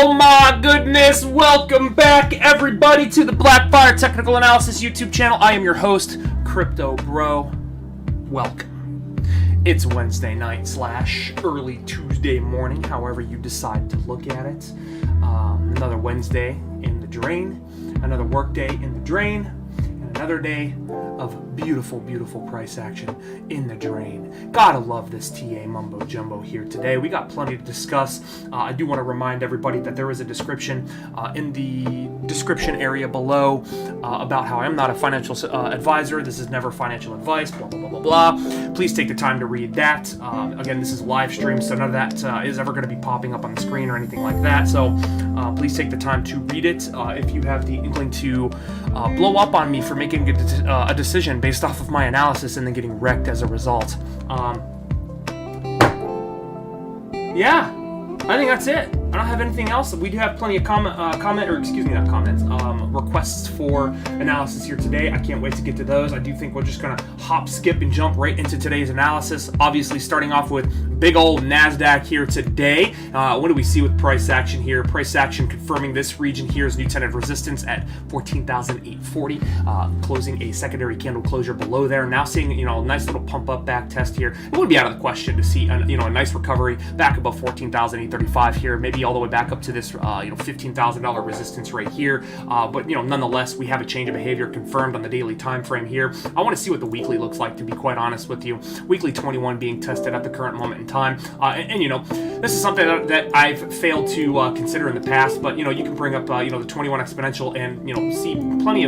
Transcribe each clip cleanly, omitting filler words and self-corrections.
Oh my goodness! Welcome back, everybody, to the Blackfire Technical Analysis YouTube channel. I am your host, Crypto Bro. Welcome. It's Wednesday night / early Tuesday morning, however you decide to look at it. Another Wednesday in the drain, another work day in the drain, and Another day of beautiful, beautiful price action in the drain. Gotta love this TA mumbo jumbo here today. We got plenty to discuss. I do want to remind everybody that there is a description in the description area below about how I'm not a financial advisor. This is never financial advice, blah, blah, blah, blah, blah. Please take the time to read that. Again, this is live stream, so none of that is ever going to be popping up on the screen or anything like that. So please take the time to read it. If you have the inkling to blow up on me for making a decision based off of my analysis and then getting wrecked as a result. Yeah, I think that's it. I don't have anything else. We do have plenty of requests for analysis here today. I can't wait to get to those. I do think we're just gonna hop, skip, and jump right into today's analysis. Obviously, starting off with big old NASDAQ here today. What do we see with price action here? Price action confirming this region here is new tentative resistance at 14,840, closing a secondary candle closure below there. Now seeing a nice little pump up back test here. It would be out of the question to see a nice recovery back above 14,835 here. Maybe all the way back up to this $15,000 resistance right here, but nonetheless we have a change of behavior confirmed on the daily time frame here. I want to see what the weekly looks like, to be quite honest with you. Weekly 21 being tested at the current moment in time, and this is something that I've failed to consider in the past, but you can bring up the 21 exponential and see plenty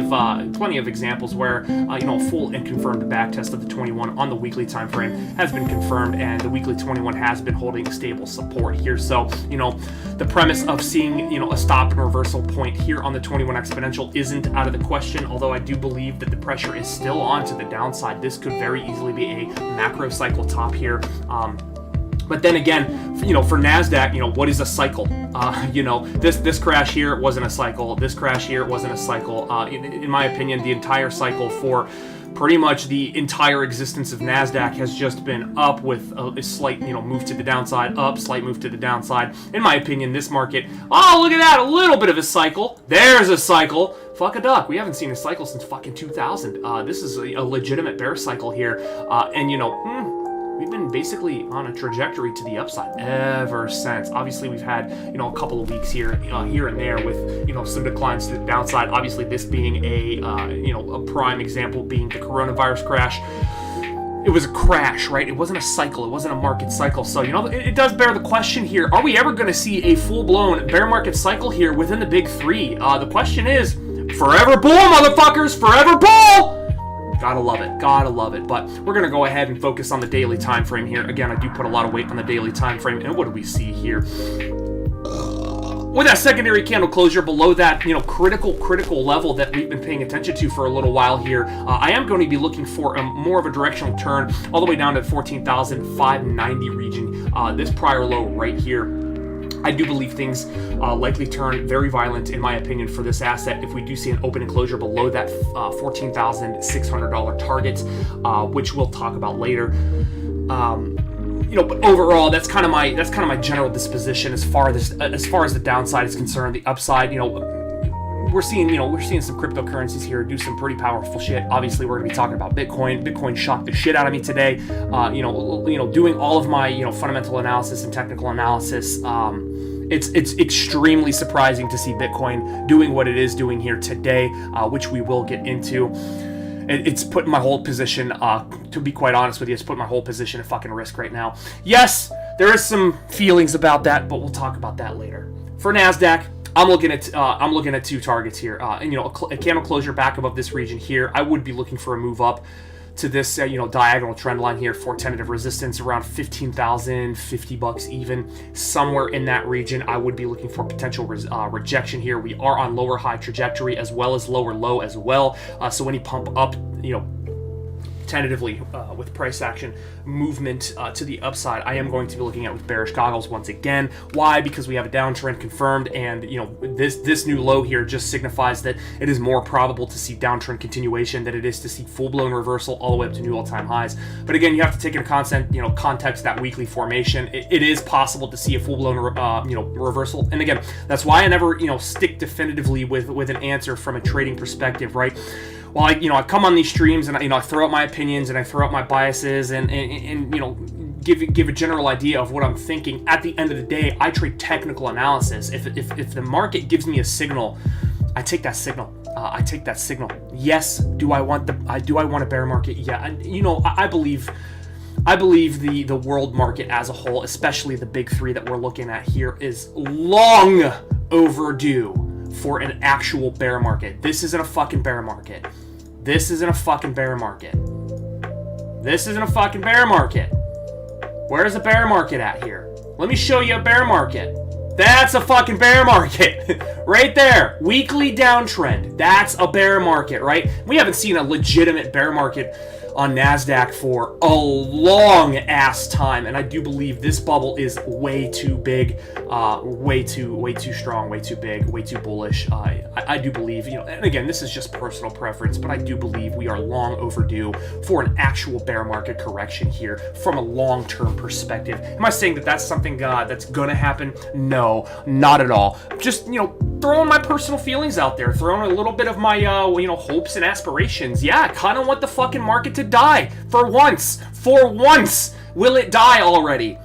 of examples where a full and confirmed back test of the 21 on the weekly time frame has been confirmed, and the weekly 21 has been holding stable support here. So the premise of seeing a stop and reversal point here on the 21 exponential isn't out of the question, although I do believe that the pressure is still on to the downside. This could very easily be a macro cycle top here. But then again, for NASDAQ, what is a cycle? This crash here wasn't a cycle. This crash here wasn't a cycle. In my opinion, the entire cycle for pretty much the entire existence of NASDAQ has just been up with a slight, move to the downside, up, slight move to the downside. In my opinion, this market, oh, look at that, a little bit of a cycle. There's a cycle. Fuck a duck. We haven't seen a cycle since fucking 2000. This is a legitimate bear cycle here. And we've been basically on a trajectory to the upside ever since. Obviously, we've had a couple of weeks here and there with some declines to the downside. Obviously, this being a prime example being the coronavirus crash. It was a crash, right? It wasn't a cycle. It wasn't a market cycle. So it does bear the question here: are we ever going to see a full-blown bear market cycle here within the big three? The question is, forever bull, motherfuckers! Forever bull! Gotta love it. But we're gonna go ahead and focus on the daily time frame here. Again, I do put a lot of weight on the daily time frame. And what do we see here? With that secondary candle closure below that, critical level that we've been paying attention to for a little while here, I am going to be looking for more of a directional turn all the way down to 14,590 region. This prior low right here. I do believe things likely turn very violent, in my opinion, for this asset if we do see an open and closure below that $14,600 target, which we'll talk about later. But overall, that's kind of my general disposition as far as the downside is concerned. The upside, we're seeing some cryptocurrencies here do some pretty powerful shit. Obviously, we're going to be talking about Bitcoin. Bitcoin shocked the shit out of me today. Doing all of my fundamental analysis and technical analysis. It's extremely surprising to see Bitcoin doing what it is doing here today, which we will get into. It's put my whole position, to be quite honest with you, it's put my whole position at fucking risk right now. Yes, there is some feelings about that, but we'll talk about that later. For NASDAQ, I'm looking at two targets here. A candle closure back above this region here. I would be looking for a move up to this diagonal trend line here for tentative resistance around 15,000, $50 even, somewhere in that region. I would be looking for potential rejection here. We are on lower high trajectory as well as lower low as well. So any pump up, tentatively with price action movement to the upside, I am going to be looking at with bearish goggles once again. Why? Because we have a downtrend confirmed, and this new low here just signifies that it is more probable to see downtrend continuation than it is to see full-blown reversal all the way up to new all-time highs. But again, you have to take into context that weekly formation. It is possible to see a full-blown reversal, and again, that's why I never stick definitively with an answer from a trading perspective, right? Well, I come on these streams and I throw out my opinions and I throw out my biases and give a general idea of what I'm thinking. At the end of the day, I trade technical analysis. If the market gives me a signal, I take that signal I take that signal. Yes, do I want a bear market? Yeah, and you know, I believe the world market as a whole, especially the big three that we're looking at here, is long overdue for an actual bear market. This isn't a fucking bear market. This isn't a fucking bear market. This isn't a fucking bear market. Where's a bear market at here? Let me show you a bear market. That's a fucking bear market. Right there. Weekly downtrend. That's a bear market, right? We haven't seen a legitimate bear market on NASDAQ for a long ass time, and I do believe this bubble is way too big, way too strong, way too big, way too bullish. I do believe, you know, and again, this is just personal preference, but I do believe we are long overdue for an actual bear market correction here from a long-term perspective. Am I saying that that's something that's gonna happen? No, not at all. Just, you know, throwing my personal feelings out there, throwing a little bit of my, you know, hopes and aspirations. Yeah, I kind of want the fucking market to die for once. For once. Will it die already?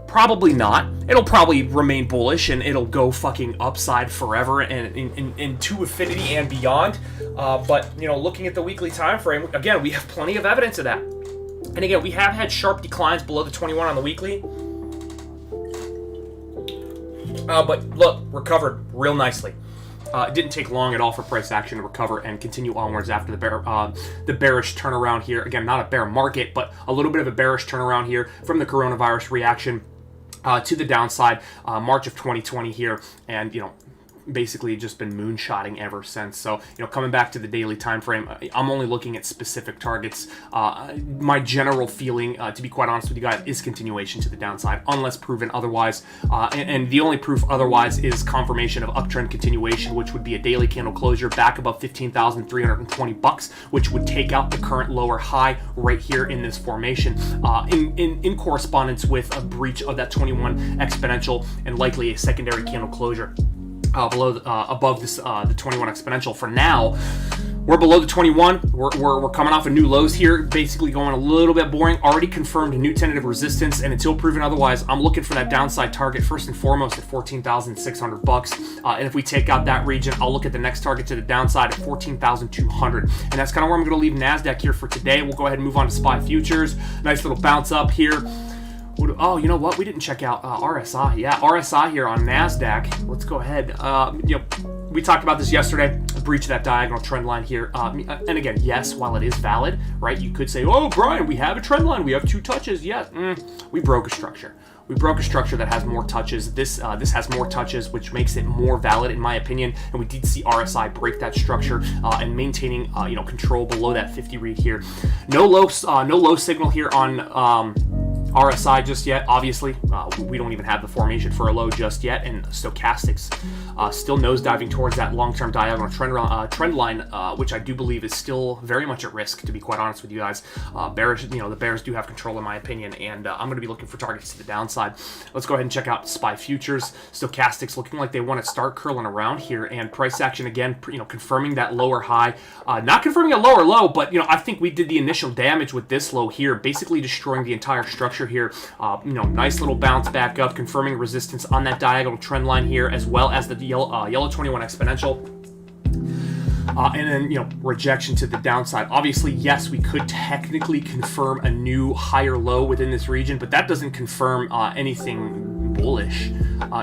Probably not. It'll probably remain bullish and it'll go fucking upside forever and into infinity and beyond. But, you know, looking at the weekly time frame, again, we have plenty of evidence of that. And again, we have had sharp declines below the 21 on the weekly. But look, recovered real nicely. It didn't take long at all for price action to recover and continue onwards after the bearish turnaround here. Again, not a bear market, but a little bit of a bearish turnaround here from the coronavirus reaction to the downside, March of 2020 here, and, you know, basically just been moonshotting ever since. So, you know, coming back to the daily time frame, I'm only looking at specific targets. My general feeling, to be quite honest with you guys, is continuation to the downside, unless proven otherwise. And the only proof otherwise is confirmation of uptrend continuation, which would be a daily candle closure back above $15,320, which would take out the current lower high right here in this formation, in correspondence with a breach of that 21 exponential and likely a secondary candle closure. Above this the 21 exponential. For now, we're below the 21. We're coming off of new lows here, basically going a little bit boring. Already confirmed a new tentative resistance, and until proven otherwise, I'm looking for that downside target first and foremost at $14,600. And if we take out that region, I'll look at the next target to the downside at $14,200. And that's kind of where I'm going to leave NASDAQ here for today. We'll go ahead and move on to SPY futures. Nice little bounce up here. Oh, you know what? We didn't check out RSI. Yeah, RSI here on NASDAQ. Let's go ahead. You know, we talked about this yesterday. Breach that diagonal trend line here. And again, yes, while it is valid, right? You could say, oh, Brian, we have a trend line. We have two touches. Yes, we broke a structure. We broke a structure that has more touches. This has more touches, which makes it more valid in my opinion. And we did see RSI break that structure and maintaining you know, control below that 50 read here. No low signal here on RSI just yet. Obviously, we don't even have the formation for a low just yet, and stochastics still nosediving towards that long-term diagonal trend line, which I do believe is still very much at risk, to be quite honest with you guys. Bearish, you know, the bears do have control in my opinion, and I'm going to be looking for targets to the downside. Let's go ahead and check out SPY futures. Stochastics looking like they want to start curling around here, and price action again, you know, confirming that lower high, not confirming a lower low, but you know, I think we did the initial damage with this low here, basically destroying the entire structure here. You know, nice little bounce back up, confirming resistance on that diagonal trend line here, as well as the yellow 21 exponential. And then, you know, rejection to the downside. Obviously, yes, we could technically confirm a new higher low within this region, but that doesn't confirm anything bullish,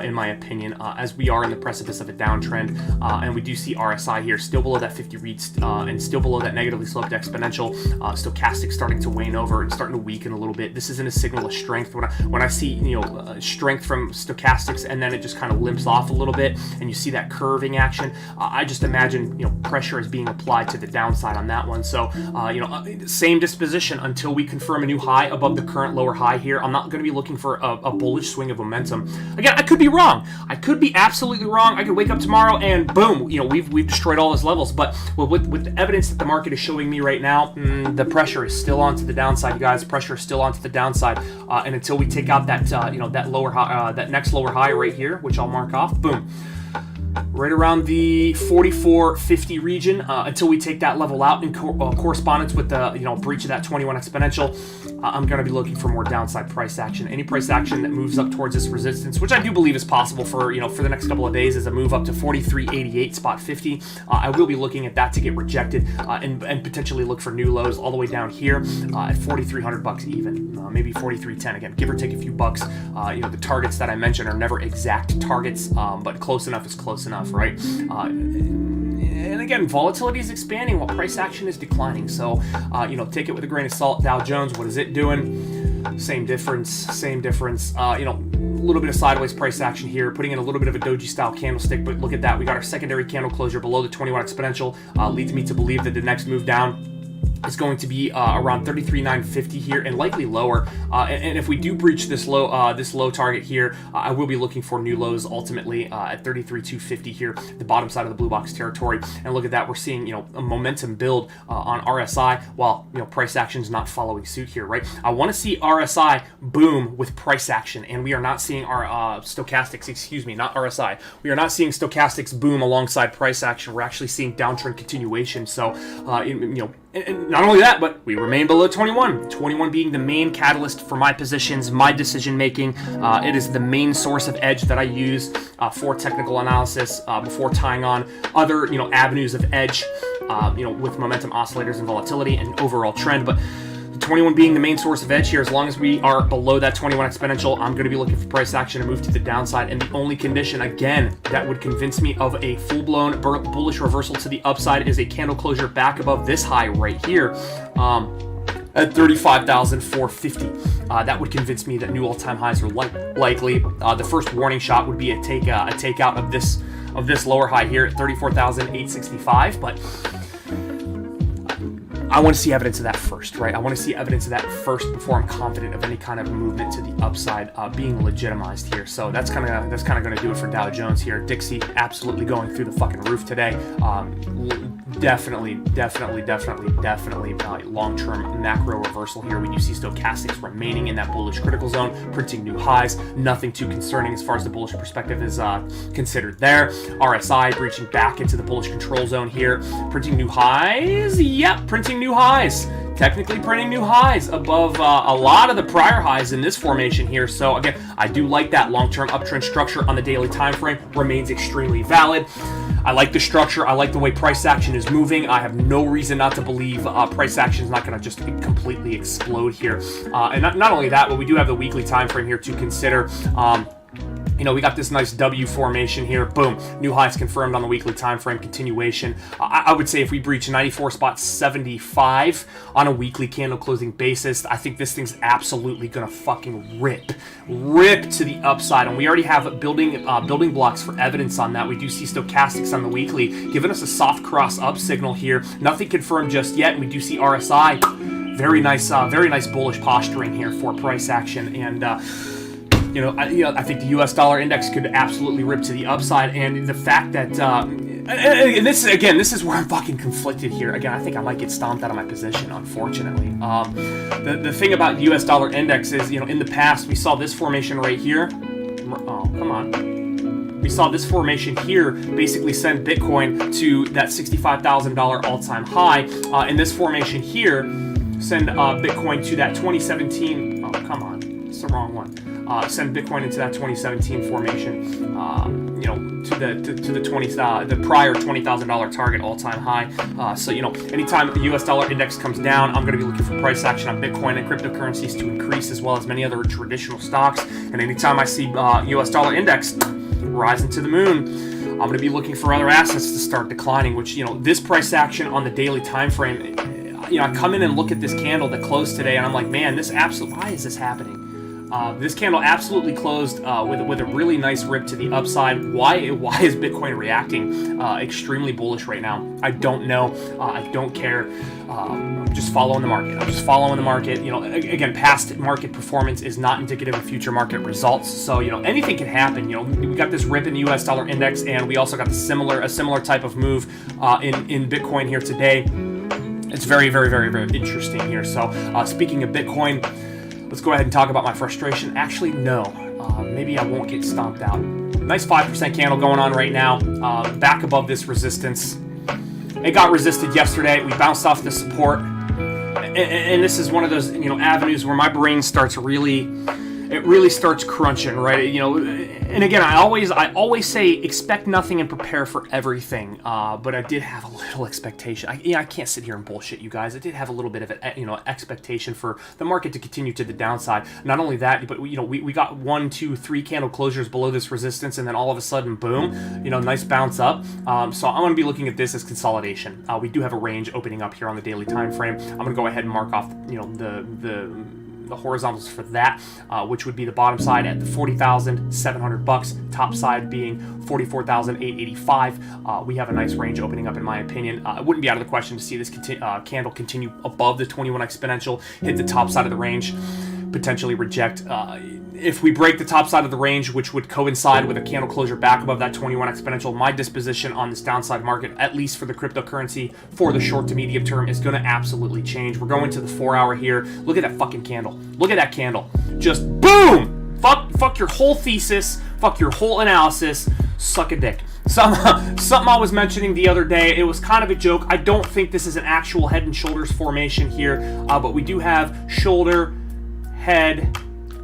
in my opinion, as we are in the precipice of a downtrend. And we do see RSI here still below that 50 read and still below that negatively sloped exponential. Stochastic starting to wane over and starting to weaken a little bit. This isn't a signal of strength. When I see, you know, strength from stochastics and then it just kind of limps off a little bit and you see that curving action, I just imagine, you know, pressure is being applied to the downside on that one. So, you know, same disposition until we confirm a new high above the current lower high here. I'm not going to be looking for a bullish swing of momentum. Again, I could be wrong. I could be absolutely wrong. I could wake up tomorrow and boom, you know, we've destroyed all those levels. But with the evidence that the market is showing me right now, the pressure is still onto the downside, you guys. Pressure is still onto the downside, and until we take out that you know, that lower high, that next lower high right here, which I'll mark off, boom. right around the 4450 region until we take that level out in correspondence with the breach of that 21 exponential. I'm going to be looking for more downside price action. Any price action that moves up towards this resistance, which I do believe is possible for for the next couple of days, is a move up to 4388 spot 50. I will be looking at that to get rejected and potentially look for new lows all the way down here at 4,300 bucks even, maybe 4,310 again, give or take a few bucks. The targets that I mentioned are never exact targets, but close enough is close enough, right? And again, volatility is expanding while price action is declining. So, take it with a grain of salt. Dow Jones, what is it doing? Same difference. A little bit of sideways price action here, putting in a little bit of a doji style candlestick. But look at that. We got our secondary candle closure below the 21 exponential. Leads me to believe that the next move down is going to be around 33,950 here and likely lower. And if we do breach this low target here, I will be looking for new lows ultimately at 33,250 here, the bottom side of the blue box territory. And look at that, we're seeing a momentum build on RSI while price action is not following suit here, right? I want to see RSI boom with price action, and we are not seeing our stochastics, not RSI. We are not seeing stochastics boom alongside price action. We're actually seeing downtrend continuation. So and not only that, but we remain below 21. 21 being the main catalyst for my positions, my decision making. It is the main source of edge that I use for technical analysis before tying on other avenues of edge, with momentum oscillators and volatility and overall trend. But 21 being the main source of edge here, as long as we are below that 21 exponential, I'm going to be looking for price action to move to the downside. And the only condition, again, that would convince me of a full-blown bullish reversal to the upside is a candle closure back above this high right here at 35,450. That would convince me that new all-time highs are likely. The first warning shot would be a takeout of this lower high here at 34,865, but I want to see evidence of that first, right? I want to see evidence of that first before I'm confident of any kind of movement to the upside being legitimized here. So that's kind of going to do it for Dow Jones here. Dixie absolutely going through the fucking roof today. Definitely long-term macro reversal here. We do see stochastics remaining in that bullish critical zone, printing new highs. Nothing too concerning as far as the bullish perspective is considered there. RSI breaching back into the bullish control zone here, printing new highs. Yep, printing new highs. Technically printing new highs above a lot of the prior highs in this formation here. So again, I do like that long-term uptrend structure on the daily time frame remains extremely valid. I like the structure. I like the way price action is moving. I have no reason not to believe price action is not going to just completely explode here. And not only that, but we do have the weekly time frame here to consider. We got this nice W formation here. Boom. New highs confirmed on the weekly time frame continuation. I would say if we breach 94.75 on a weekly candle closing basis, I think this thing's absolutely going to fucking rip to the upside. And we already have building blocks for evidence on that. We do see stochastics on the weekly giving us a soft cross up signal here. Nothing confirmed just yet. And we do see RSI. Very nice bullish posturing here for price action. And, I think the U.S. dollar index could absolutely rip to the upside, and the fact that, and this is where I'm fucking conflicted here. Again, I think I might get stomped out of my position, unfortunately. The thing about the U.S. dollar index is, in the past we saw this formation right here. Oh, come on. We saw this formation here basically send Bitcoin to that $65,000 all-time high, and this formation here send Bitcoin to that 2017. Oh, come on, it's the wrong one. Send Bitcoin into that 2017 formation, to the prior $20,000 target all-time high. So anytime the U.S. dollar index comes down, I'm going to be looking for price action on Bitcoin and cryptocurrencies to increase, as well as many other traditional stocks. And anytime I see U.S. dollar index rising to the moon, I'm going to be looking for other assets to start declining. Which this price action on the daily time frame, I come in and look at this candle that closed today, and I'm like, man, why is this happening? This candle absolutely closed with a really nice rip to the upside. Why is Bitcoin reacting extremely bullish right now? I don't know. I don't care. I'm just following the market. Again, past market performance is not indicative of future market results. So anything can happen. We got this rip in the U.S. dollar index, and we also got a similar type of move in Bitcoin here today. It's very, very, very, very interesting here. So speaking of Bitcoin, let's go ahead and talk about my frustration. Actually, no. maybe I won't get stomped out. Nice 5% candle going on right now. Back above this resistance. It got resisted yesterday. We bounced off the support. And this is one of those, avenues where my brain starts really starts crunching, right? And again, I always say expect nothing and prepare for everything. But I did have a little expectation. I can't sit here and bullshit you guys. I did have a little bit of an expectation for the market to continue to the downside. Not only that, but we got 1, 2, 3 candle closures below this resistance, and then all of a sudden, boom, nice bounce up. So I'm going to be looking at this as consolidation. We do have a range opening up here on the daily time frame. I'm going to go ahead and mark off, the horizontals for that, which would be the bottom side at the $40,700, top side being $44,885. We have a nice range opening up, in my opinion. It wouldn't be out of the question to see this candle continue above the 21 exponential, hit the top side of the range, potentially reject. If we break the top side of the range, which would coincide with a candle closure back above that 21 exponential, my disposition on this downside market, at least for the cryptocurrency, for the short to medium term, is going to absolutely change. We're going to the 4 hour here. Look at that fucking candle. Look at that candle. Just boom! Fuck your whole thesis. Fuck your whole analysis. Suck a dick. Something I was mentioning the other day, it was kind of a joke. I don't think this is an actual head and shoulders formation here, but we do have shoulder, head,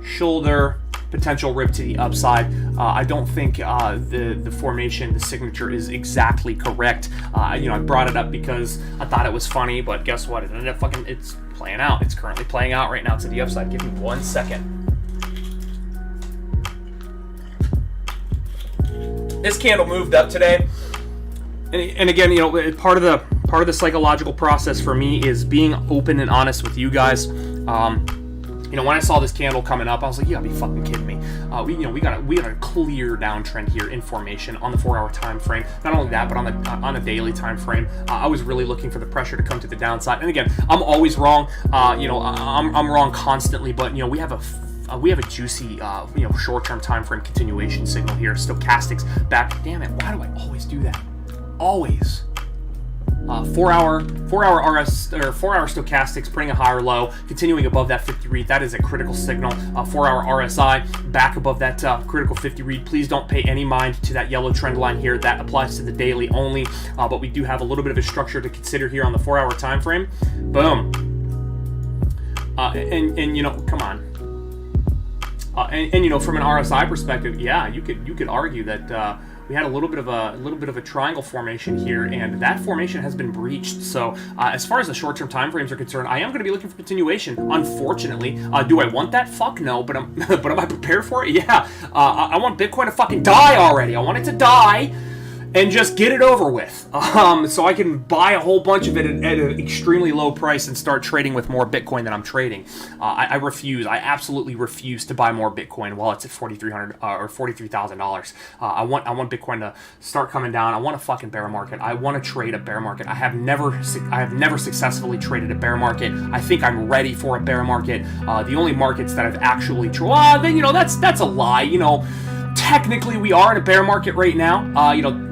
shoulder, potential rip to the upside. I don't think the formation, the signature is exactly correct. I brought it up because I thought it was funny, but guess what? It ended up it's playing out. It's currently playing out right now to the upside. Give me 1 second. This candle moved up today, and again, part of the psychological process for me is being open and honest with you guys. When I saw this candle coming up, I was like, you gotta be fucking kidding me. We got a clear downtrend here in formation on the 4 hour time frame. Not only that, but on a daily time frame. I was really looking for the pressure to come to the downside. And again, I'm always wrong. I'm wrong constantly, but we have a juicy, short-term time frame continuation signal here. Stochastics back. Damn it! Why do I always do that? Always. 4 hour RS or 4 hour stochastics printing a higher low, continuing above that 50 read. That is a critical signal. 4 hour RSI back above that critical 50 read. Please don't pay any mind to that yellow trend line here. That applies to the daily only. But we do have a little bit of a structure to consider here on the 4 hour time frame. Boom. Come on. From an RSI perspective, yeah, you could argue that we had a little bit of a triangle formation here, and that formation has been breached. So as far as the short-term time frames are concerned, I am going to be looking for continuation. Unfortunately, do I want that? Fuck no. But am I prepared for it? Yeah. I want Bitcoin to fucking die already. I want it to die and just get it over with, so I can buy a whole bunch of it at an extremely low price and start trading with more Bitcoin than I'm trading. I absolutely refuse to buy more Bitcoin while it's at $4,300 or $43,000. I want Bitcoin to start coming down. I want a fucking bear market. I want to trade a bear market. I have never successfully traded a bear market. I think I'm ready for a bear market. The only markets that I've actually that's a lie. Technically we are in a bear market right now.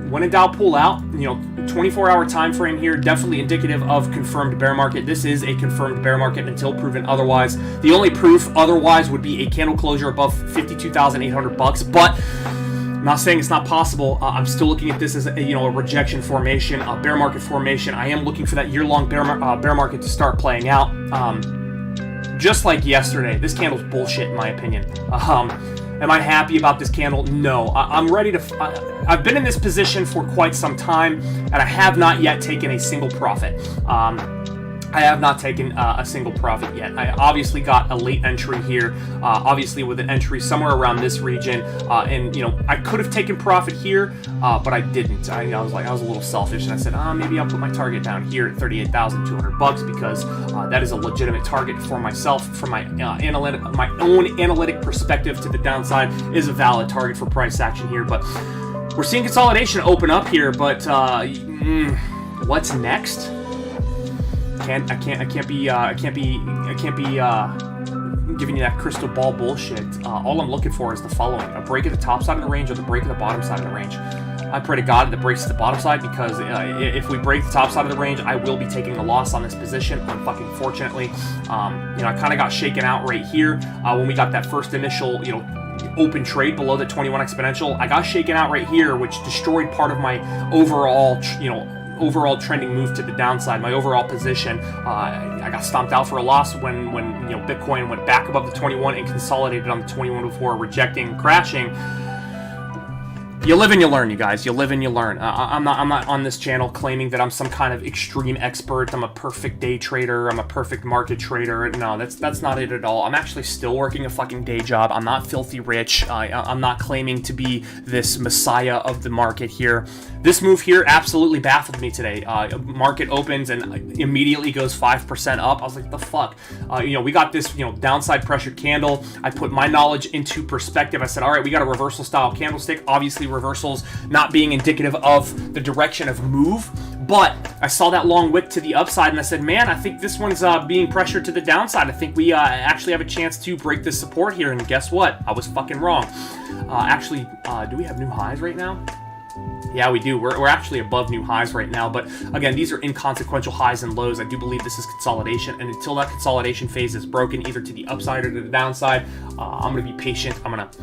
When in doubt, pull out. 24-hour time frame here, definitely indicative of confirmed bear market. This is a confirmed bear market until proven otherwise. The only proof otherwise would be a candle closure above $52,800. But I'm not saying it's not possible. I'm still looking at this as a rejection formation, a bear market formation. I am looking for that year-long bear market to start playing out. Just like yesterday, this candle's bullshit in my opinion. Am I happy about this candle? No. I'm ready to... I've been in this position for quite some time, and I have not yet taken a single profit. I have not taken a single profit yet. I obviously got a late entry here, obviously with an entry somewhere around this region, and I could have taken profit here, but I didn't. I was a little selfish, and I said, maybe I'll put my target down here at $38,200 because that is a legitimate target for myself, from my own analytic perspective to the downside is a valid target for price action here. But we're seeing consolidation open up here, but what's next? I can't be giving you that crystal ball bullshit. All I'm looking for is the following: a break at the top side of the range or the break at the bottom side of the range. I pray to God that it breaks at the bottom side, because if we break the top side of the range, I will be taking a loss on this position. Unfortunately, I kind of got shaken out right here when we got that first initial, open trade below the 21 exponential. I got shaken out right here, which destroyed part of my overall, overall trending move to the downside, my overall position. I got stomped out for a loss when Bitcoin went back above the 21 and consolidated on the 21 before rejecting and crashing. You live and you learn, you guys. You live and you learn. I'm not on this channel claiming that I'm some kind of extreme expert. I'm a perfect day trader. I'm a perfect market trader. No, that's not it at all. I'm actually still working a fucking day job. I'm not filthy rich. I'm not claiming to be this messiah of the market here. This move here absolutely baffled me today. Market opens and immediately goes 5% up. I was like, the fuck? We got this, downside pressured candle. I put my knowledge into perspective. I said, all right, we got a reversal style candlestick. Obviously, reversals not being indicative of the direction of move, but I saw that long wick to the upside and I said, man, I think this one's being pressured to the downside. I think we actually have a chance to break this support here, and guess what? I was fucking wrong. Do we have new highs right now? Yeah, we do. We're actually above new highs right now, but again, these are inconsequential highs and lows. I do believe this is consolidation, and until that consolidation phase is broken, either to the upside or to the downside, I'm going to be patient. I'm going to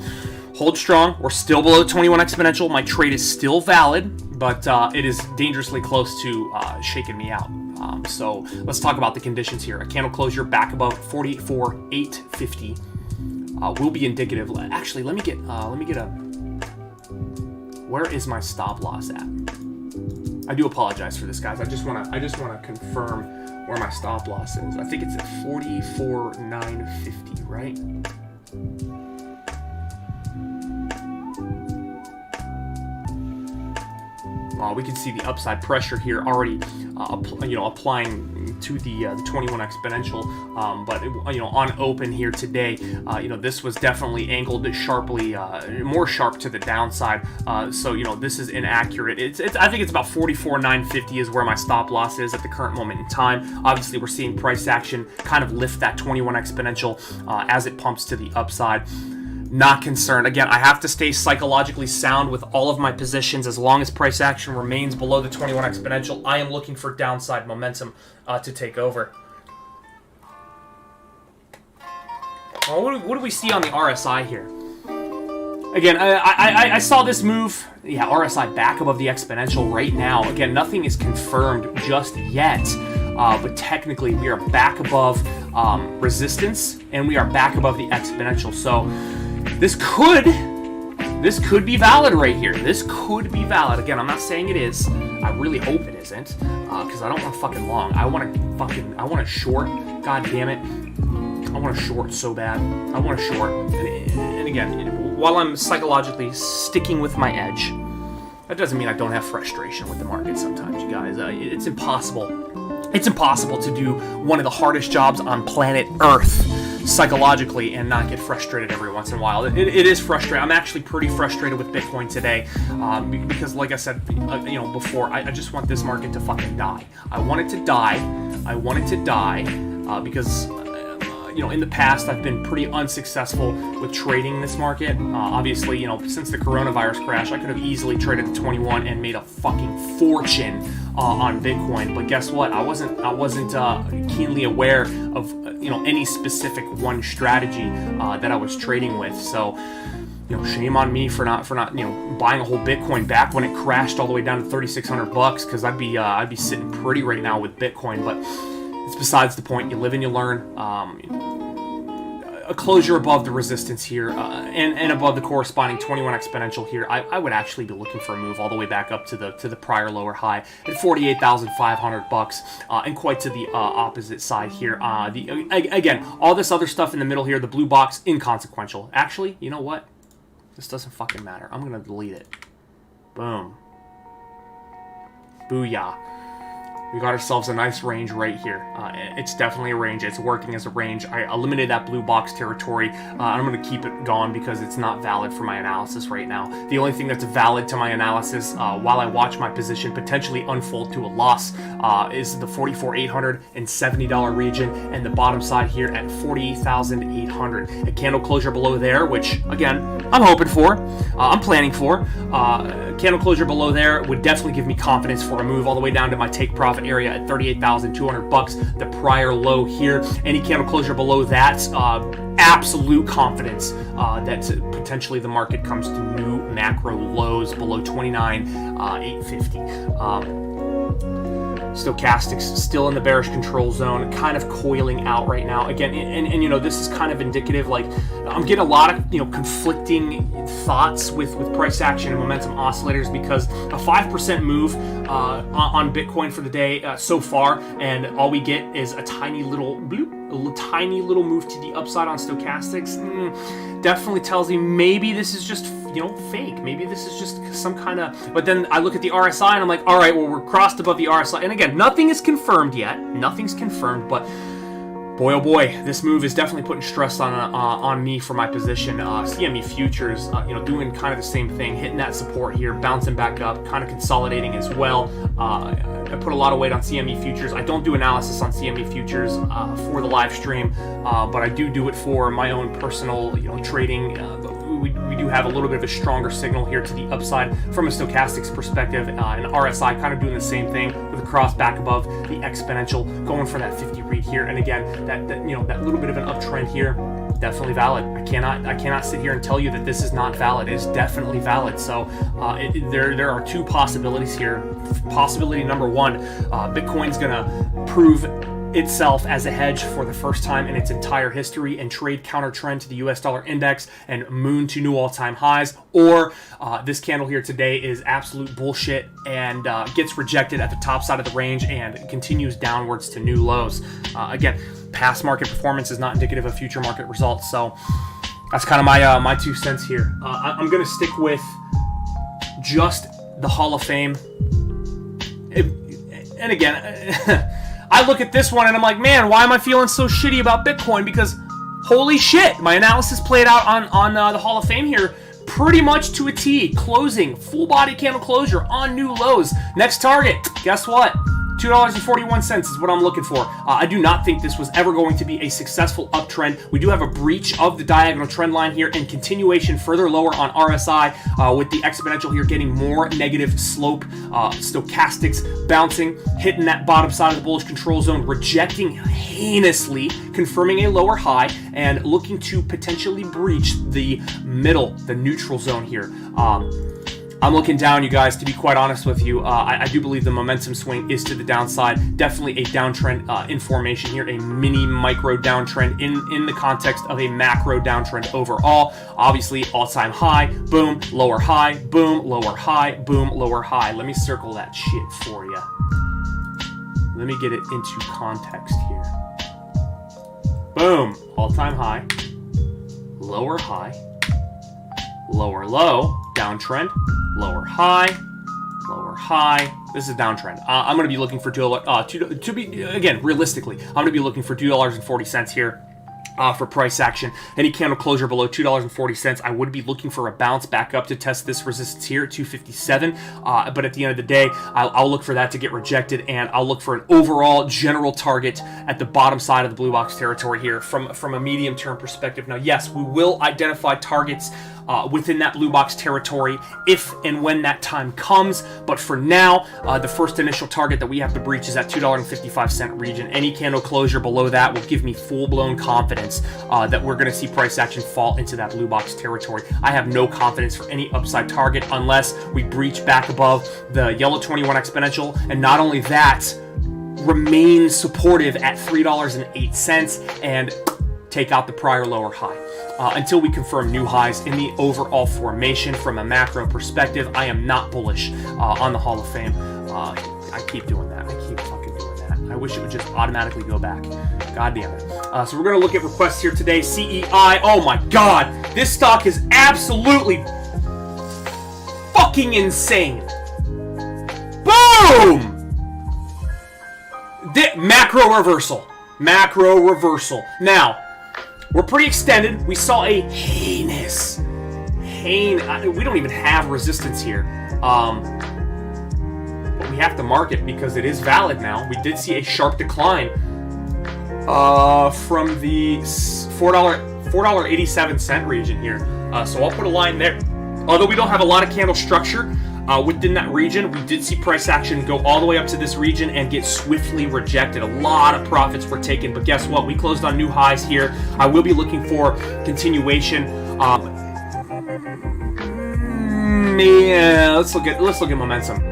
hold strong. We're still below 21 exponential. My trade is still valid, but it is dangerously close to shaking me out. So let's talk about the conditions here. A candle closure back above 44,850 will be indicative. Actually, let me get a. Where is my stop loss at? I do apologize for this, guys. I just wanna confirm where my stop loss is. I think it's at 44,950, right? We can see the upside pressure here already, applying to the 21 exponential. But on open here today, this was definitely angled sharply, more sharp to the downside. So this is inaccurate. I think it's about 44,950 is where my stop loss is at the current moment in time. Obviously, we're seeing price action kind of lift that 21 exponential as it pumps to the upside. Not concerned. Again, I have to stay psychologically sound with all of my positions. As long as price action remains below the 21 exponential, I am looking for downside momentum to take over. Well, what do we see on the RSI here? Again, I saw this move. Yeah, RSI back above the exponential right now. Again, nothing is confirmed just yet. But technically, we are back above resistance, and we are back above the exponential. So this could be valid right here. This could be valid. Again, I'm not saying it is. I really hope it isn't, because I don't want fucking long. I want to short. God damn it. I want to short so bad. I want to short. And again, while I'm psychologically sticking with my edge, that doesn't mean I don't have frustration with the market sometimes, you guys. It's impossible. It's impossible to do one of the hardest jobs on planet Earth psychologically and not get frustrated every once in a while. It is frustrating. I'm actually pretty frustrated with Bitcoin today because, like I said, before, I just want this market to fucking die. I want it to die. I want it to die because in the past, I've been pretty unsuccessful with trading this market. Obviously, since the coronavirus crash, I could have easily traded the 21 and made a fucking fortune on Bitcoin. But guess what? I wasn't keenly aware of any specific one strategy that I was trading with. So, shame on me for not buying a whole Bitcoin back when it crashed all the way down to $3,600, because I'd be sitting pretty right now with Bitcoin. But it's besides the point. You live and you learn. A closure above the resistance here and above the corresponding 21 exponential here, I would actually be looking for a move all the way back up to the prior lower high at $48,500, and quite to the opposite side here. Again, all this other stuff in the middle here, the blue box, inconsequential. Actually, you know what? This doesn't fucking matter. I'm gonna delete it. Boom. Booyah. We got ourselves a nice range right here. It's definitely a range. It's working as a range. I eliminated that blue box territory. I'm going to keep it gone because it's not valid for my analysis right now. The only thing that's valid to my analysis while I watch my position potentially unfold to a loss is the $44,870 region and the bottom side here at $48,800. A candle closure below there, which, again, I'm hoping for. I'm planning for. Candle closure below there would definitely give me confidence for a move all the way down to my take profit profit area at 38,200 bucks. The prior low here, any candle closure below that, absolute confidence that potentially the market comes to new macro lows below 29,850. Stochastics still in the bearish control zone, kind of coiling out right now. Again, and you know, this is kind of indicative, like, I'm getting a lot of, you know, conflicting thoughts with price action and momentum oscillators, because a 5% move on Bitcoin for the day so far, and all we get is a tiny little bloop, a tiny little move to the upside on stochastics. Definitely tells me maybe this is just, you know, fake. Maybe this is just some kind of. But then I look at the RSI and I'm like, all right, well, we're crossed above the RSI. And again, nothing is confirmed yet. Nothing's confirmed, but boy, oh boy, this move is definitely putting stress on me for my position. CME futures, you know, doing kind of the same thing, hitting that support here, bouncing back up, kind of consolidating as well. I put a lot of weight on CME futures. I don't do analysis on CME futures for the live stream, but I do it for my own personal, you know, trading. We do have a little bit of a stronger signal here to the upside from a stochastics perspective, and RSI kind of doing the same thing with a cross back above the exponential, going for that 50 read here. And again, that you know, that little bit of an uptrend here, definitely valid. I cannot sit here and tell you that this is not valid. It is definitely valid. So there are two possibilities here. Possibility number one, Bitcoin's gonna prove itself as a hedge for the first time in its entire history and trade counter trend to the US dollar index and moon to new all-time highs, or this candle here today is absolute bullshit and gets rejected at the top side of the range and continues downwards to new lows. Again, past market performance is not indicative of future market results, so that's kind of my 2 cents here. I'm gonna stick with just the Hall of Fame. And again, I look at this one and I'm like, man, why am I feeling so shitty about Bitcoin? Because holy shit, my analysis played out on the Hall of Fame here pretty much to a T. Closing, full body candle closure on new lows. Next target, guess what? $2.41 is what I'm looking for. I do not think this was ever going to be a successful uptrend. We do have a breach of the diagonal trend line here and continuation further lower on RSI with the exponential here getting more negative slope. Stochastics bouncing, hitting that bottom side of the bullish control zone, rejecting heinously, confirming a lower high, and looking to potentially breach the middle, the neutral zone here. I'm looking down, you guys, to be quite honest with you. I do believe the momentum swing is to the downside. Definitely a downtrend in formation here, a mini micro downtrend in the context of a macro downtrend overall. Obviously, all-time high, boom, lower high, boom, lower high, boom, lower high. Let me circle that shit for you. Let me get it into context here. Boom, all-time high, lower high, lower low, downtrend, lower high, lower high. This is a downtrend. I'm going to be looking for realistically, I'm going to be looking for $2.40 here for price action. Any candle closure below $2.40, I would be looking for a bounce back up to test this resistance here at 257. But at the end of the day, I'll look for that to get rejected, and I'll look for an overall general target at the bottom side of the blue box territory here from a medium-term perspective. Now, yes, we will identify targets within that blue box territory if and when that time comes, but for now, the first initial target that we have to breach is that $2.55 region. Any candle closure below that will give me full-blown confidence that we're going to see price action fall into that blue box territory. I have no confidence for any upside target unless we breach back above the yellow 21 exponential, and not only that, remain supportive at $3.08 and take out the prior lower high. Until we confirm new highs in the overall formation from a macro perspective, I am not bullish on the Hall of Fame. I keep doing that. I keep fucking doing that. I wish it would just automatically go back. God damn it. So we're going to look at requests here today. CEI. Oh my god. This stock is absolutely fucking insane. Boom! Macro reversal. Macro reversal. Now, we're pretty extended. We saw a heinous. We don't even have resistance here. But we have to mark it because it is valid now. We did see a sharp decline from the $4.87 region here. So I'll put a line there. Although we don't have a lot of candle structure, within that region. We did see price action go all the way up to this region and get swiftly rejected. A lot of profits were taken, but guess what? We closed on new highs here. I will be looking for continuation. Yeah, let's look at momentum.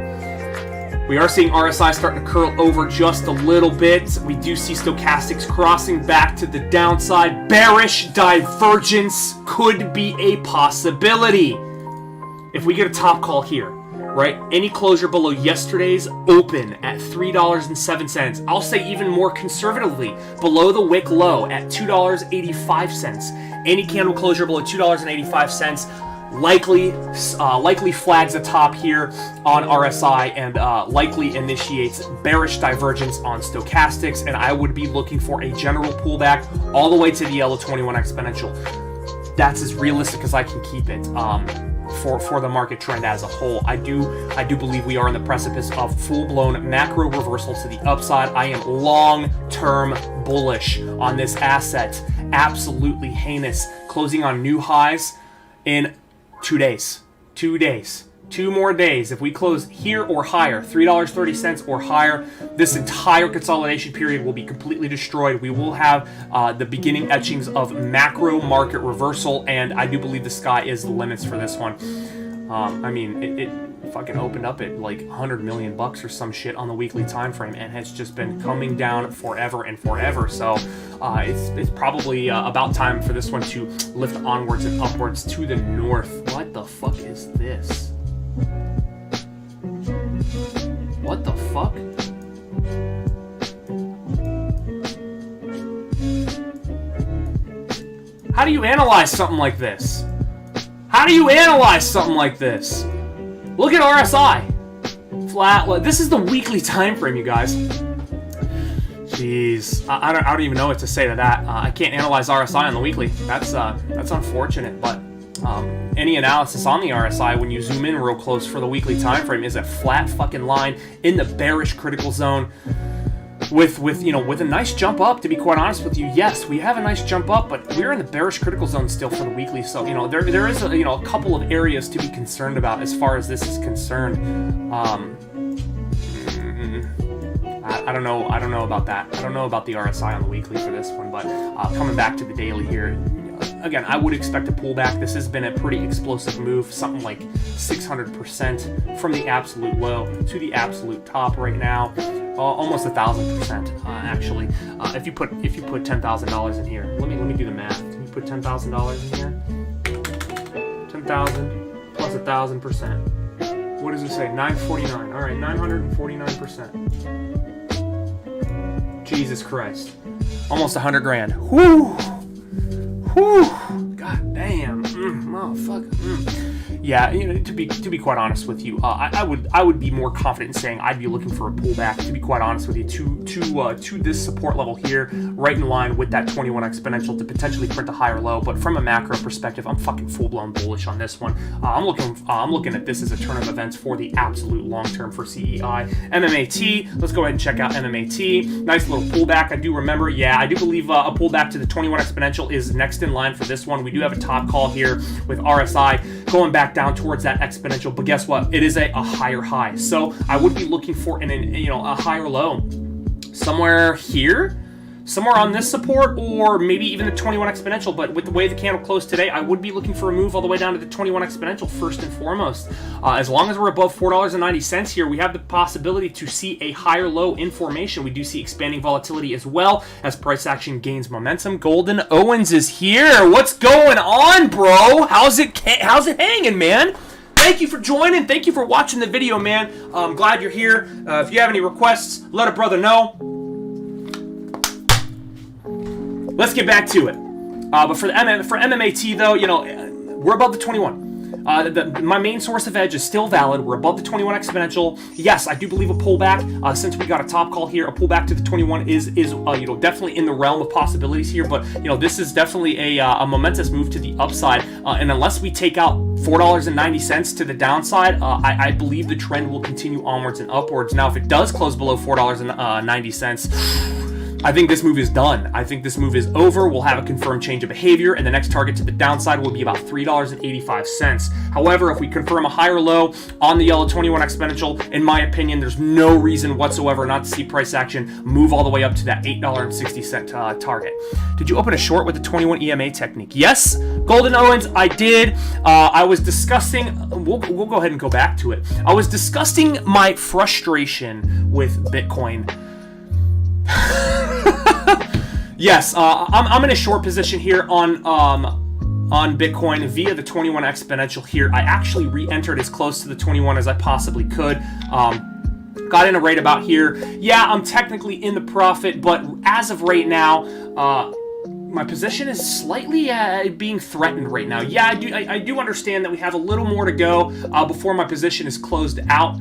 We are seeing RSI starting to curl over just a little bit. We do see stochastics crossing back to the downside. Bearish divergence could be a possibility. If we get a top call here, right? Any closure below yesterday's open at $3.07. I'll say even more conservatively, below the wick low at $2.85. Any candle closure below $2.85 likely flags a top here on RSI and likely initiates bearish divergence on stochastics, and I would be looking for a general pullback all the way to the yellow 21 exponential. That's as realistic as I can keep it for the market trend as a whole. I do believe we are in the precipice of full-blown macro reversal to the upside. I am long-term bullish on this asset. Absolutely heinous. Closing on new highs in 2 days. 2 days. 2 more days. If we close here or higher, $3.30 or higher, this entire consolidation period will be completely destroyed. We will have the beginning etchings of macro market reversal, and I do believe the sky is the limits for this one. I mean, it fucking opened up at like $100 million or some shit on the weekly time frame, and has just been coming down forever and forever. So it's probably about time for this one to lift onwards and upwards to the north. What the fuck is this? What the fuck? How do you analyze something like this? How do you analyze something like this? Look at RSI. Flat. This is the weekly time frame, you guys. Jeez, I don't even know what to say to that. I can't analyze RSI on the weekly. That's unfortunate, but any analysis on the RSI when you zoom in real close for the weekly time frame is a flat fucking line in the bearish critical zone with a nice jump up. To be quite honest with you, yes, we have a nice jump up, but we're in the bearish critical zone still for the weekly. So there is a couple of areas to be concerned about as far as this is concerned. I don't know about that. I don't know about the RSI on the weekly for this one, but coming back to the daily here, again, I would expect a pullback. This has been a pretty explosive move, something like 600% from the absolute low to the absolute top right now, almost 1,000% actually. If you put $10,000 in here, let me do the math. Can you put $10,000 in here? 10,000 plus 1,000%. What does it say? 949. All right, 949%. Jesus Christ, almost 100 grand. Whoo! Whew, god damn, motherfucker. Yeah, to be quite honest with you, I would be more confident in saying I'd be looking for a pullback. To be quite honest with you, to this support level here, right in line with that 21 exponential to potentially print a higher low. But from a macro perspective, I'm fucking full blown bullish on this one. I'm looking at this as a turn of events for the absolute long term for CEI. MMAT, let's go ahead and check out MMAT. Nice little pullback. I do remember, yeah, I do believe a pullback to the 21 exponential is next in line for this one. We do have a top call here with RSI going back down towards that exponential, but guess what? It is a higher high. So I would be looking for a higher low somewhere here, somewhere on this support, or maybe even the 21 exponential. But with the way the candle closed today, I would be looking for a move all the way down to the 21 exponential first and foremost. As long as we're above $4.90 here, we have the possibility to see a higher low in formation. We do see expanding volatility as well as price action gains momentum. Golden Owens is here. What's going on, bro? How's it hanging, man? Thank you for joining. Thank you for watching the video, man. I'm glad you're here. If you have any requests, let a brother know. Let's get back to it. But for MMAT, though, we're above the 21. My main source of edge is still valid. We're above the 21 exponential. Yes, I do believe a pullback. Since we got a top call here, a pullback to the 21 is definitely in the realm of possibilities here. But this is definitely a momentous move to the upside. And unless we take out $4.90 to the downside, I believe the trend will continue onwards and upwards. Now, if it does close below $4.90. I think this move is done. I think this move is over. We'll have a confirmed change of behavior, and the next target to the downside will be about $3.85. However, if we confirm a higher low on the yellow 21 exponential, in my opinion, there's no reason whatsoever not to see price action move all the way up to that $8.60 target. Did you open a short with the 21 EMA technique? Yes, Golden Owens, I did. I was discussing, we'll go ahead and go back to it. I was discussing my frustration with Bitcoin. Yes, I'm in a short position here on Bitcoin via the 21 exponential here. I actually re-entered as close to the 21 as I possibly could. Got in a right about here. Yeah, I'm technically in the profit, but as of right now, my position is slightly being threatened right now. Yeah, I do understand that we have a little more to go before my position is closed out.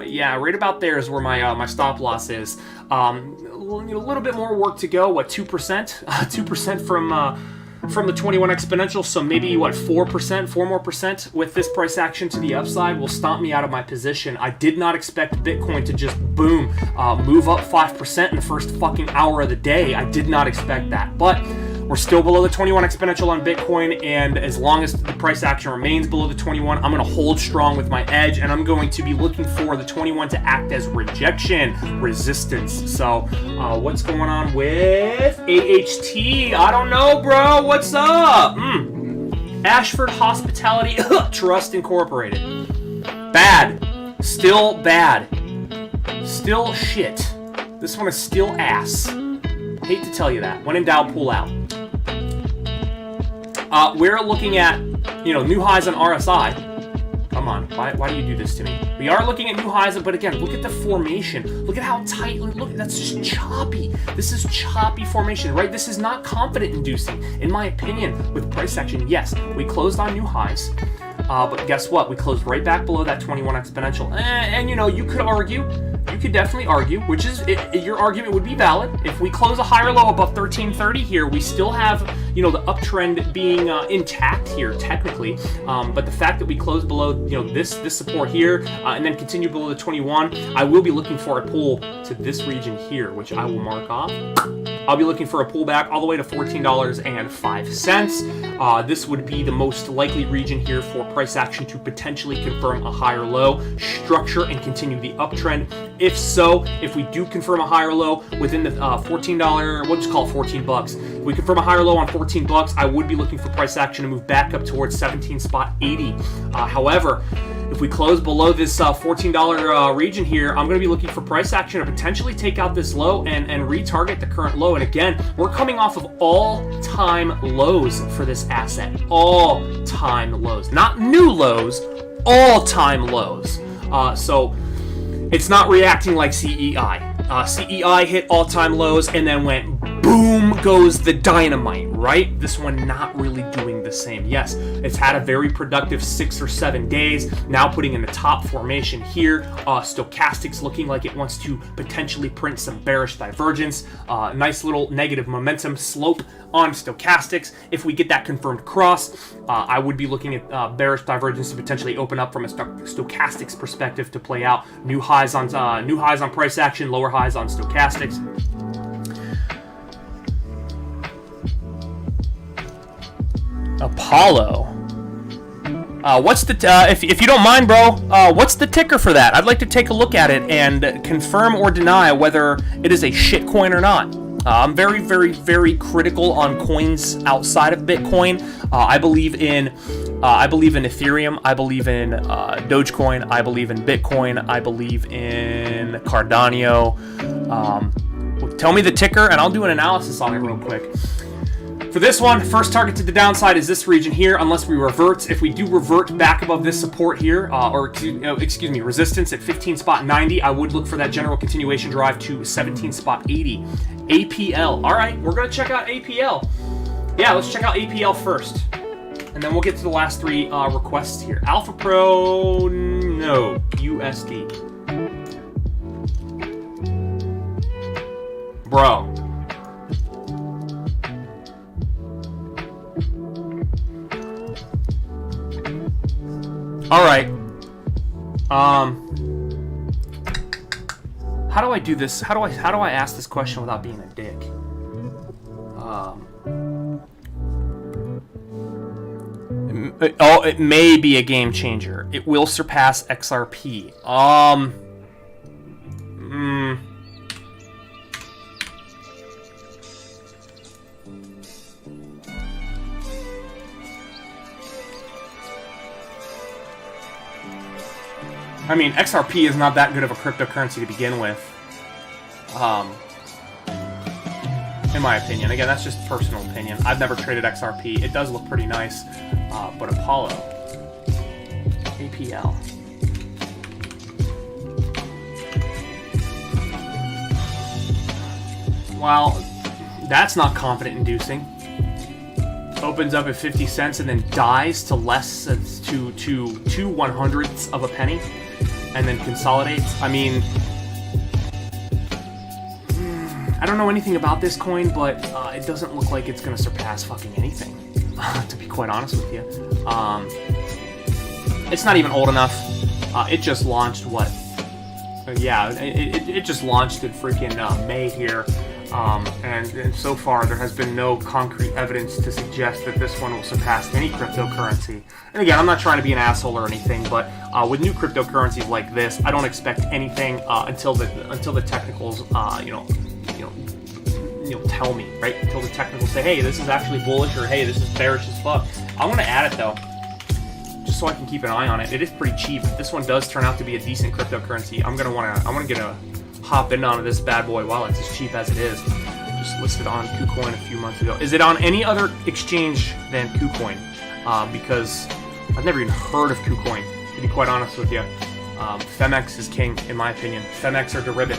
Yeah, right about there is where my stop loss is. A little bit more work to go. What, 2%? 2% from the 21 exponential. So maybe what, 4%, 4 more percent with this price action to the upside will stomp me out of my position. I did not expect Bitcoin to just boom, move up 5% in the first fucking hour of the day. I did not expect that, but we're still below the 21 exponential on Bitcoin, and as long as the price action remains below the 21, I'm going to hold strong with my edge, and I'm going to be looking for the 21 to act as rejection, resistance. So, what's going on with AHT? I don't know, bro. What's up? Ashford Hospitality Trust Incorporated. Bad. Still bad. Still shit. This one is still ass. Hate to tell you that. When in doubt, pull out. We're looking at, new highs on RSI. Come on, why do you do this to me? We are looking at new highs, but again, look at the formation. Look at how tight, look, that's just choppy. This is choppy formation, right? This is not confident inducing, in my opinion, with price action. Yes, we closed on new highs. But guess what? We closed right back below that 21 exponential. And you could argue, you could definitely argue, which is, your argument would be valid. If we close a higher low above 1330 here, we still have, the uptrend being intact here, technically. But the fact that we close below, this support here, and then continue below the 21, I will be looking for a pull to this region here, which I will mark off. I'll be looking for a pullback all the way to $14.05. This would be the most likely region here for price action to potentially confirm a higher low, structure, and continue the uptrend. If so, if we do confirm a higher low within the $14, we'll just call it 14 bucks. If we confirm a higher low on 14 bucks, I would be looking for price action to move back up towards 17.80. However, if we close below this $14 region here, I'm going to be looking for price action to potentially take out this low and retarget the current low. And again, we're coming off of all-time lows for this asset. All-time lows. Not new lows, all-time lows. So it's not reacting like CEI. CEI hit all-time lows and then went boom goes the dynamite, right? This one not really doing the same. Yes, it's had a very productive 6 or 7 days, now putting in the top formation here. Stochastics looking like it wants to potentially print some bearish divergence. Nice little negative momentum slope on stochastics. If we get that confirmed cross, I would be looking at bearish divergence to potentially open up from a stochastics perspective to play out. New highs on price action, lower highs on stochastics. Apollo. What's the if you don't mind, bro? What's the ticker for that? I'd like to take a look at it and confirm or deny whether it is a shit coin or not. I'm very, very, very critical on coins outside of Bitcoin. I believe in Ethereum. I believe in Dogecoin. I believe in Bitcoin. I believe in Cardano. Tell me the ticker, and I'll do an analysis on it real quick. For this one, first target to the downside is this region here, unless we revert. If we do revert back above this support here, resistance at 15.90, I would look for that general continuation drive to 17.80. APL. All right, we're going to check out APL. Yeah, let's check out APL first. And then we'll get to the last three requests here. Alpha Pro, no. USD. Bro. All right. How do I do this? How do I ask this question without being a dick? It may be a game changer. It will surpass XRP. I mean, XRP is not that good of a cryptocurrency to begin with. In my opinion. Again, that's just personal opinion. I've never traded XRP. It does look pretty nice. But Apollo. APL. Well, that's not confident-inducing. Opens up at 50 cents and then dies to less to 2/100ths of a penny, and then consolidates. I mean, I don't know anything about this coin, but it doesn't look like it's going to surpass fucking anything, to be quite honest with you. It's not even old enough. It just launched, what? Yeah, it just launched in freaking May here. And so far, there has been no concrete evidence to suggest that this one will surpass any cryptocurrency. And again, I'm not trying to be an asshole or anything, but with new cryptocurrencies like this, I don't expect anything until the technicals, tell me, right? Until the technicals say, hey, this is actually bullish, or hey, this is bearish as fuck. I'm gonna add it though, just so I can keep an eye on it. It is pretty cheap. If this one does turn out to be a decent cryptocurrency, I'm gonna hop in onto this bad boy while it's as cheap as it is. Just listed on KuCoin a few months ago. Is it on any other exchange than KuCoin? Because I've never even heard of KuCoin, to be quite honest with you. Femex is king, in my opinion. Femex or Deribit.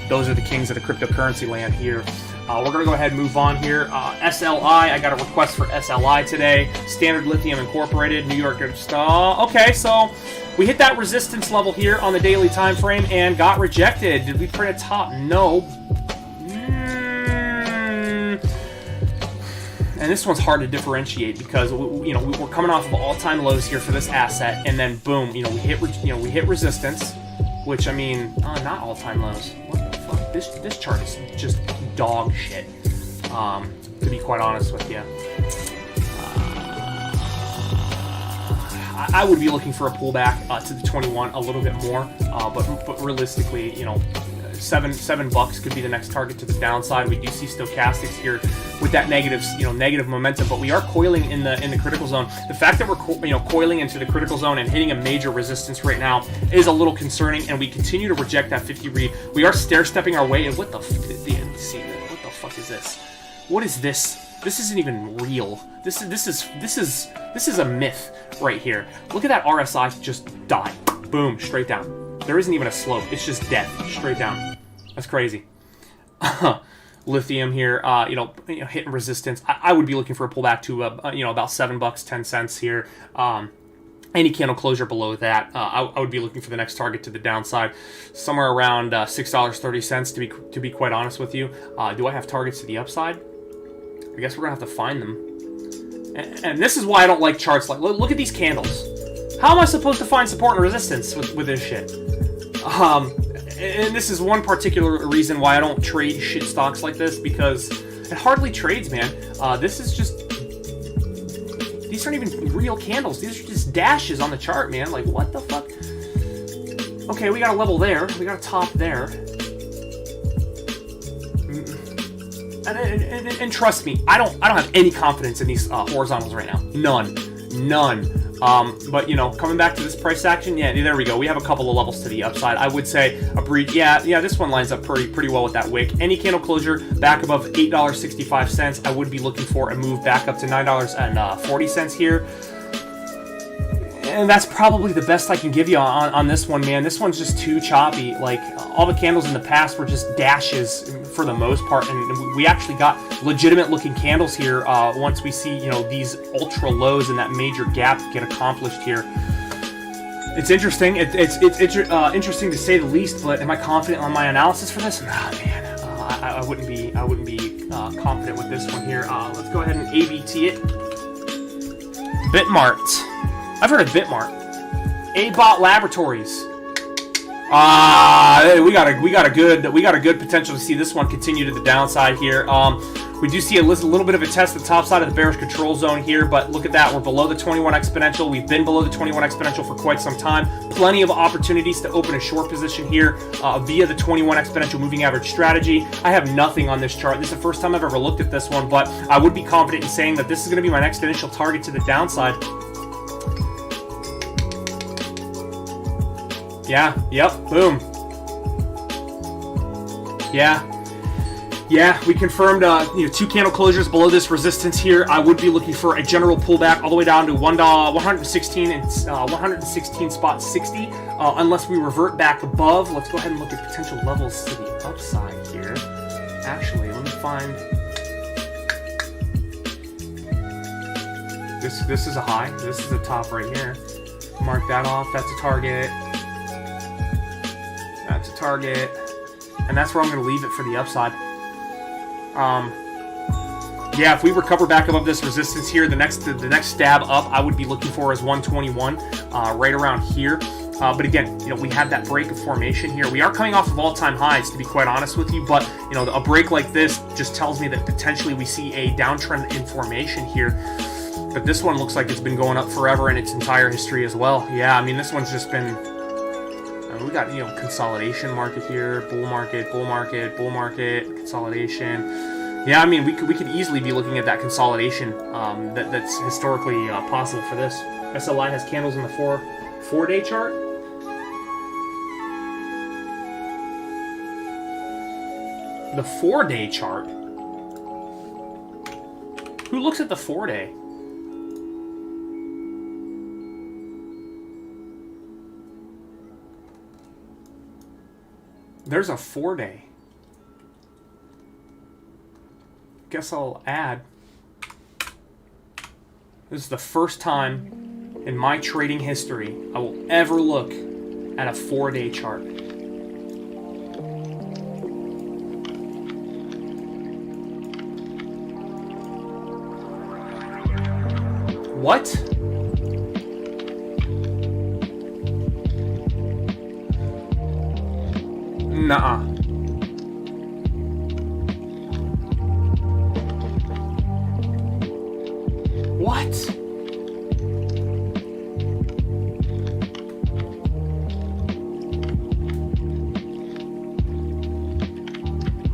Those are the kings of the cryptocurrency land here. We're going to go ahead and move on here. SLI, I got a request for SLI today. Standard Lithium Incorporated, New York. Okay, so we hit that resistance level here on the daily time frame and got rejected. Did we print a top? No. And this one's hard to differentiate because we're coming off of all-time lows here for this asset, and then boom, we hit resistance, which, I mean, not all-time lows. What the fuck? This chart is just dog shit, to be quite honest with you. I would be looking for a pullback to the 21 a little bit more, but realistically, $7 could be the next target to the downside. We do see stochastics here with that negative momentum, but we are coiling in the critical zone. The fact that we're coiling into the critical zone and hitting a major resistance right now is a little concerning, and we continue to reject that 50 read. We are stair-stepping our way, and what the fuck is this? What is this? This isn't even real. This is a myth right here. Look at that RSI just die. Boom, straight down. There isn't even a slope. It's just death, straight down. That's crazy. Lithium here, hitting resistance. I would be looking for a pullback to about $7, 10 cents here. Any candle closure below that, I would be looking for the next target to the downside, somewhere around $6.30 to be quite honest with you. Do I have targets to the upside? I guess we're gonna have to find them. And this is why I don't like charts like. Look at these candles. How am I supposed to find support and resistance with this shit? And this is one particular reason why I don't trade shit stocks like this, because it hardly trades, man. This is just. These aren't even real candles. These are just dashes on the chart, man. Like, what the fuck? Okay, we got a level there. We got a top there. And trust me, I don't have any confidence in these horizontals right now. None. But coming back to this price action, yeah, there we go. We have a couple of levels to the upside. I would say a breach. Yeah. This one lines up pretty well with that wick. Any candle closure back above $8.65. I would be looking for a move back up to $9.40 here. And that's probably the best I can give you on this one, man. This one's just too choppy. Like, all the candles in the past were just dashes for the most part, and we actually got legitimate-looking candles here once we see, these ultra lows and that major gap get accomplished here. It's interesting. It's interesting to say the least. But am I confident on my analysis for this? Nah, man. I wouldn't be confident with this one here. Let's go ahead and ABT it. Bitmart. I've heard of Bitmart. A-Bot Laboratories. We got a good potential to see this one continue to the downside here. We do see a little bit of a test at the top side of the bearish control zone here, but look at that. We're below the 21 exponential. We've been below the 21 exponential for quite some time. Plenty of opportunities to open a short position here via the 21 exponential moving average strategy. I have nothing on this chart. This is the first time I've ever looked at this one, but I would be confident in saying that this is going to be my next initial target to the downside. Yeah, yep, boom. Yeah, we confirmed 2 candle closures below this resistance here. I would be looking for a general pullback all the way down to $116 and 116.60 unless we revert back above. Let's go ahead and look at potential levels to the upside here. Actually, let me find this is a high. This is a top right here. Mark that off. That's a target. That's a target. And that's where I'm going to leave it for the upside. Yeah, if we recover back above this resistance here, the next stab up I would be looking for is 121, right around here. But again, we had that break of formation here. We are coming off of all-time highs, to be quite honest with you, but a break like this just tells me that potentially we see a downtrend in formation here. But this one looks like it's been going up forever in its entire history as well. Yeah, I mean, this one's just been... we got, consolidation market here, bull market, consolidation. Yeah, I mean, we could easily be looking at that consolidation that's historically possible for this. SLI has candles in the four-day chart. The 4-day chart? Who looks at the 4-day? There's a 4-day. Guess I'll add. This is the first time in my trading history I will ever look at a 4-day chart. What? Nuh-uh. What?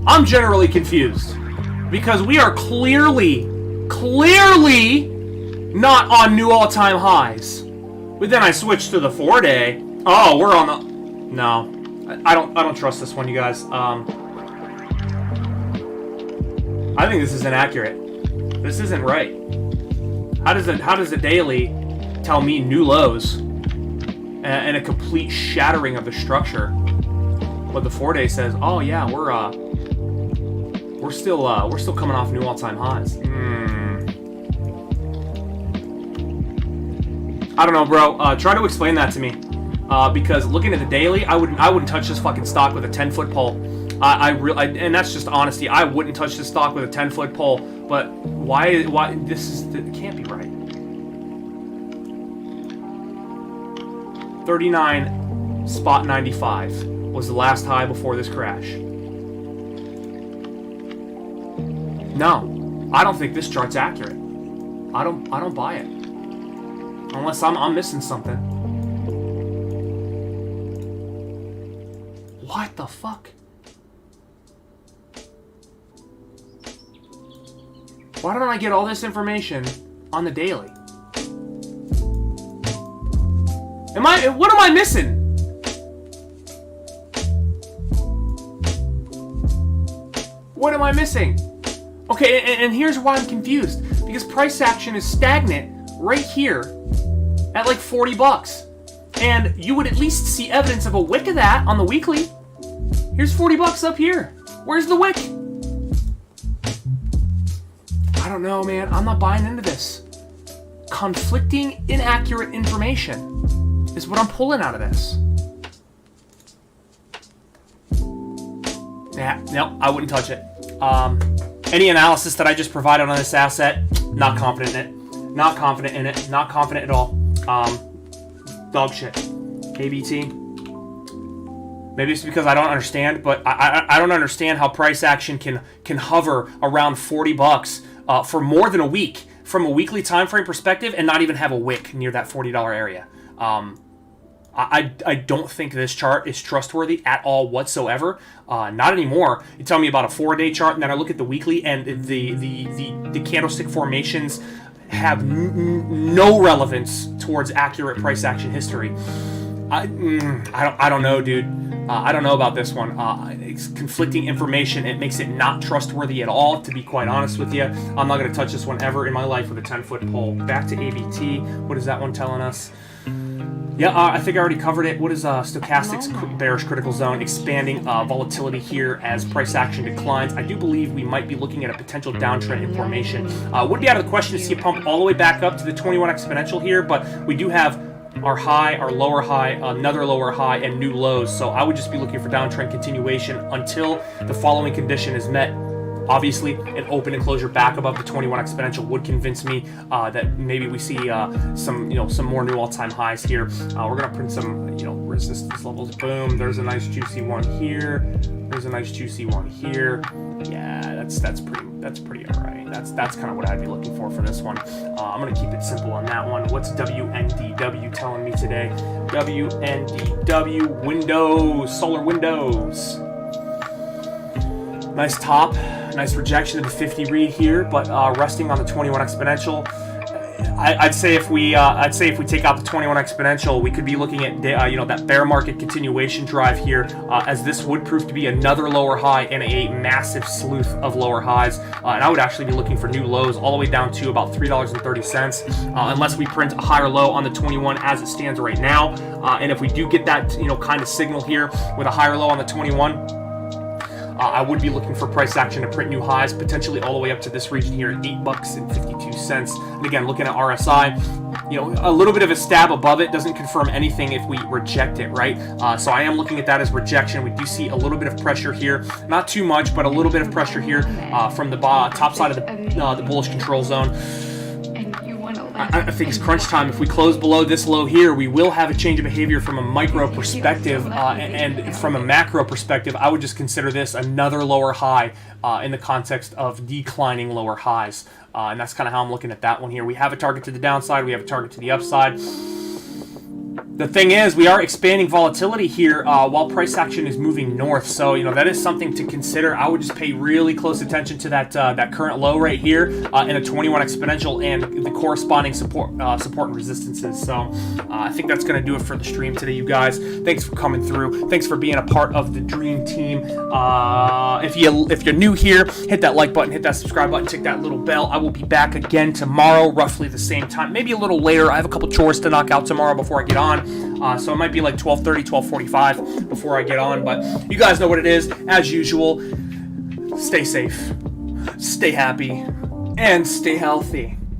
I'm generally confused because we are clearly not on new all-time highs. But then I switched to the 4-day. Oh, we're on the... No. I don't trust this one, you guys. I think this is inaccurate. This isn't right. How does the daily tell me new lows and a complete shattering of the structure? But the 4-day says, oh yeah, we're still coming off new all-time highs. I don't know, bro. Try to explain that to me. Because looking at the daily, I wouldn't touch this fucking stock with a 10-foot pole. And that's just honesty. I wouldn't touch this stock with a 10-foot pole. But why it can't be right. 39.95 was the last high before this crash. No, I don't think this chart's accurate. I don't buy it. Unless I'm missing something. What the fuck? Why don't I get all this information on the daily? What am I missing? What am I missing? Okay, and here's why I'm confused. Because price action is stagnant right here at like 40 bucks. And you would at least see evidence of a wick of that on the weekly. Here's 40 bucks up here. Where's the wick? I don't know, man. I'm not buying into this. Conflicting, inaccurate information is what I'm pulling out of this. Yeah, no, I wouldn't touch it. Any analysis that I just provided on this asset, not confident in it. Not confident in it. Not confident at all. Dog shit. KBT. Maybe it's because I don't understand, but I don't understand how price action can hover around $40 for more than a week from a weekly time frame perspective and not even have a wick near that $40 area. I don't think this chart is trustworthy at all whatsoever. Not anymore. You tell me about a 4-day chart, and then I look at the weekly, and the candlestick formations have no relevance towards accurate price action history. I don't know, dude. I don't know about this one. It's conflicting information. It makes it not trustworthy at all, to be quite honest with you. I'm not going to touch this one ever in my life with a 10-foot pole. Back to ABT. What is that one telling us? Yeah, I think I already covered it. What is stochastics bearish critical zone? Expanding volatility here as price action declines. I do believe we might be looking at a potential downtrend in formation. Would be out of the question to see a pump all the way back up to the 21 exponential here, but we do have our high, our lower high, another lower high, and new lows. So I would just be looking for downtrend continuation until the following condition is met. Obviously, an open and closure back above the 21 exponential would convince me that maybe we see some more new all-time highs here. We're gonna print some, resistance levels. Boom. There's a nice juicy one here. There's a nice juicy one here. Yeah, that's pretty all right. That's kind of what I'd be looking for this one. I'm gonna keep it simple on that one. What's WNDW telling me today? WNDW Windows, solar windows. Nice top, nice rejection of the 50 read here, but resting on the 21 exponential. I'd say if we take out the 21 exponential, we could be looking at that bear market continuation drive here, as this would prove to be another lower high and a massive slew of lower highs. And I would actually be looking for new lows all the way down to about $3.30, unless we print a higher low on the 21 as it stands right now. And if we do get that kind of signal here with a higher low on the 21. I would be looking for price action to print new highs, potentially all the way up to this region here at $8.52. And again, looking at RSI, a little bit of a stab above it doesn't confirm anything if we reject it, right? So I am looking at that as rejection. We do see a little bit of pressure here, not too much, but a little bit of pressure here from the top side of the bullish control zone. I think it's crunch time. If we close below this low here, we will have a change of behavior from a micro perspective, and from a macro perspective, I would just consider this another lower high in the context of declining lower highs. And that's kind of how I'm looking at that one here. We have a target to the downside. We have a target to the upside. The thing is, we are expanding volatility here while price action is moving north. So, that is something to consider. I would just pay really close attention to that current low right here in a 21 exponential and the corresponding support and resistances. So, I think that's going to do it for the stream today, you guys. Thanks for coming through. Thanks for being a part of the Dream Team. If you're new here, hit that like button, hit that subscribe button, tick that little bell. I will be back again tomorrow, roughly the same time, maybe a little later. I have a couple chores to knock out tomorrow before I get on. So it might be like 12:30, 12:45 before I get on, but you guys know what it is. As usual, stay safe, stay happy, and stay healthy.